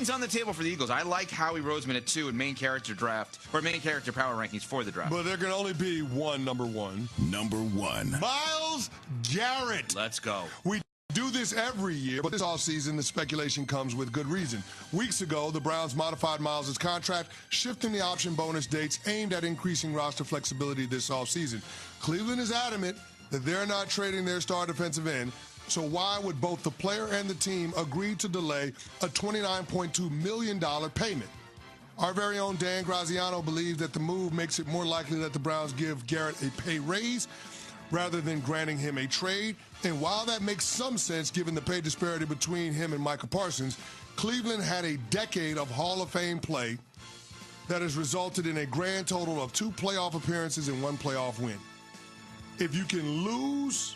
everything's on the table for the Eagles. I like Howie Roseman at 2 in main character draft, or main character power rankings for the draft. But there can only be one number one. Number 1. MYLES GARRETT. Let's go. We do this every year, but this offseason, the speculation comes with good reason. Weeks ago, the Browns modified MYLES' contract, shifting the option bonus dates aimed at increasing roster flexibility this offseason. Cleveland is adamant that they're not trading their star defensive end, so why would both the player and the team agree to delay a $29.2 million payment? Our very own Dan Graziano believes that the move makes it more likely that the Browns give Garrett a pay raise rather than granting him a trade. And while that makes some sense given the pay disparity between him and Micah Parsons, Cleveland had a decade of Hall of Fame play that has resulted in a grand total of 2 playoff appearances and 1 playoff win. If you can lose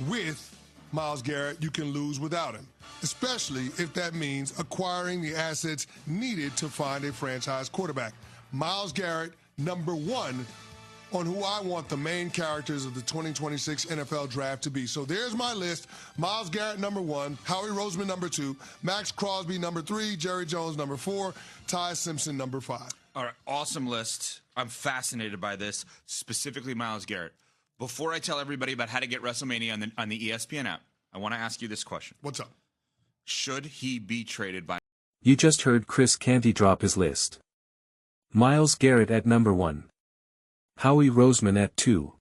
with MYLES GARRETT, you can lose without him, especially if that means acquiring the assets needed to find a franchise quarterback. MYLES GARRETT, number 1 on who I want the main characters of the 2026 NFL draft to be. So there's my list. MYLES GARRETT, number 1. Howie Roseman, number 2. Max Crosby, number 3. Jerry Jones, number 4. Ty Simpson, number 5. All right, awesome list. I'm fascinated by this, specifically MYLES GARRETT. Before I tell everybody about how to get WrestleMania on the ESPN app, I want to ask you this question. What's up? Should he be traded by... You just heard Chris Canty drop his list. MYLES GARRETT at number 1. Howie Roseman at 2.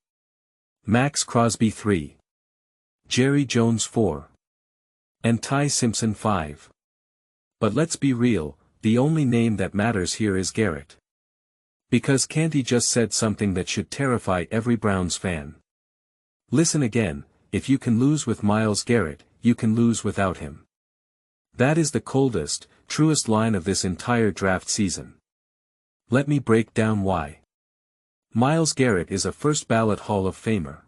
Max Crosby 3. Jerry Jones 4. And Ty Simpson 5. But let's be real, the only name that matters here is Garrett. Because Canty just said something that should terrify every Browns fan. Listen again, if you can lose with MYLES GARRETT, you can lose without him. That is the coldest, truest line of this entire draft season. Let me break down why. MYLES GARRETT is a first-ballot Hall of Famer.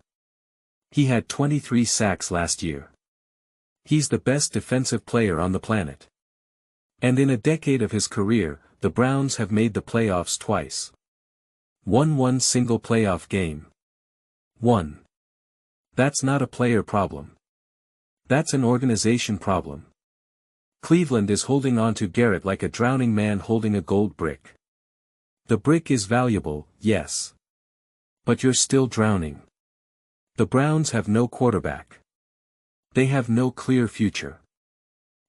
He had 23 sacks last year. He's the best defensive player on the planet. And in a decade of his career, the Browns have made the playoffs twice. Won one single playoff game. 1. That's not a player problem. That's an organization problem. Cleveland is holding on to Garrett like a drowning man holding a gold brick. The brick is valuable, yes. But you're still drowning. The Browns have no quarterback. They have no clear future.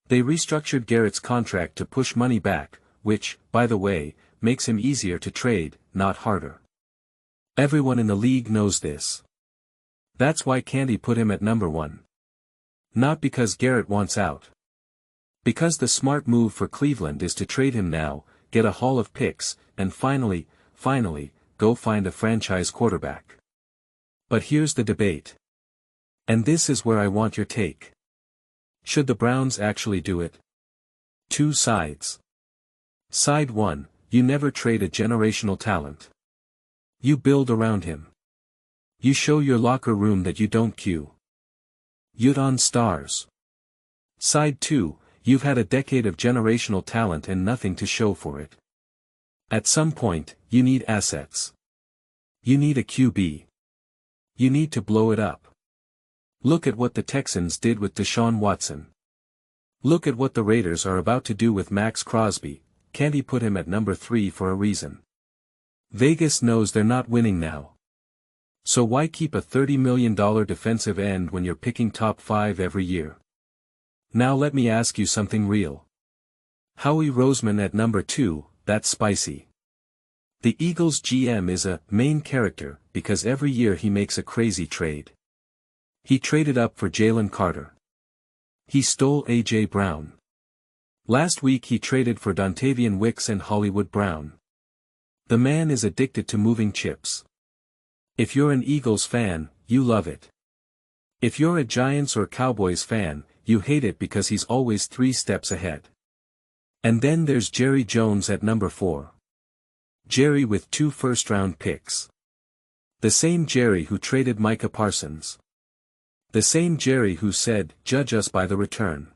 They restructured Garrett's contract to push money back, which, by the way, makes him easier to trade, not harder. Everyone in the league knows this. That's why Canty put him at number 1. Not because Garrett wants out. Because the smart move for Cleveland is to trade him now, get a haul of picks, and finally, go find a franchise quarterback. But here's the debate. And this is where I want your take. Should the Browns actually do it? 2 sides. Side 1, you never trade a generational talent. You build around him. You show your locker room that you don't queue. You'd on stars. Side 2, you've had a decade of generational talent and nothing to show for it. At some point, you need assets. You need a QB. You need to blow it up. Look at what the Texans did with Deshaun Watson. Look at what the Raiders are about to do with Max Crosby. Canty put him at number 3 for a reason. Vegas knows they're not winning now. So why keep a $30 million defensive end when you're picking top 5 every year? Now let me ask you something real. Howie Roseman at number 2, that's spicy. The Eagles GM is a main character because every year he makes a crazy trade. He traded up for Jalen Carter. He stole A.J. Brown. Last week he traded for Dontavian Wicks and Hollywood Brown. The man is addicted to moving chips. If you're an Eagles fan, you love it. If you're a Giants or Cowboys fan, you hate it because he's always 3 steps ahead. And then there's Jerry Jones at number 4. Jerry with 2 first-round picks. The same Jerry who traded Micah Parsons. The same Jerry who said, judge us by the return.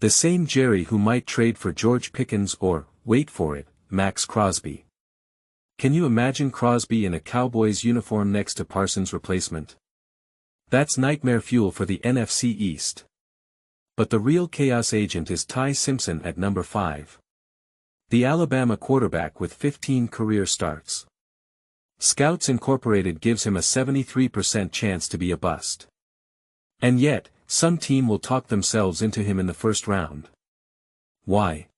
The same Jerry who might trade for George Pickens or, wait for it, Max Crosby. Can you imagine Crosby in a Cowboys uniform next to Parsons' replacement? That's nightmare fuel for the NFC East. But the real chaos agent is Ty Simpson at number 5. The Alabama quarterback with 15 career starts. Scouts Incorporated gives him a 73% chance to be a bust. And yet, some team will talk themselves into him in the first round. Why?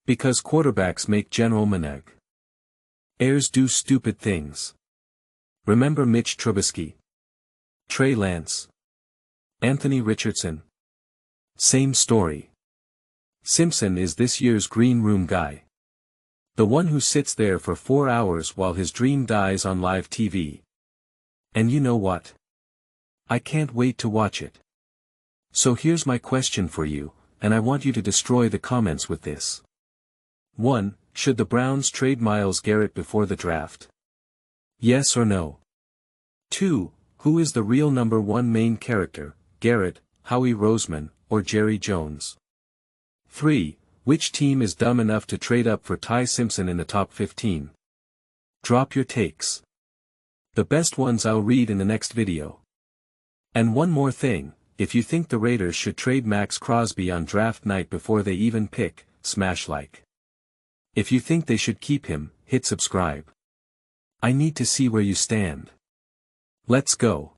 Because quarterbacks make General Maneg. Heirs do stupid things. Remember Mitch Trubisky? Trey Lance? Anthony Richardson? Same story. Simpson is this year's green room guy. The one who sits there for 4 hours while his dream dies on live TV. And you know what? I can't wait to watch it. So here's my question for you, and I want you to destroy the comments with this. 1. Should the Browns trade Myles Garrett before the draft? Yes or no? 2. Who is the real number 1 main character, Garrett, Howie Roseman, or Jerry Jones? 3. Which team is dumb enough to trade up for Ty Simpson in the top 15? Drop your takes. The best ones I'll read in the next video. And one more thing, if you think the Raiders should trade Max Crosby on draft night before they even pick, smash like. If you think they should keep him, hit subscribe. I need to see where you stand. Let's go.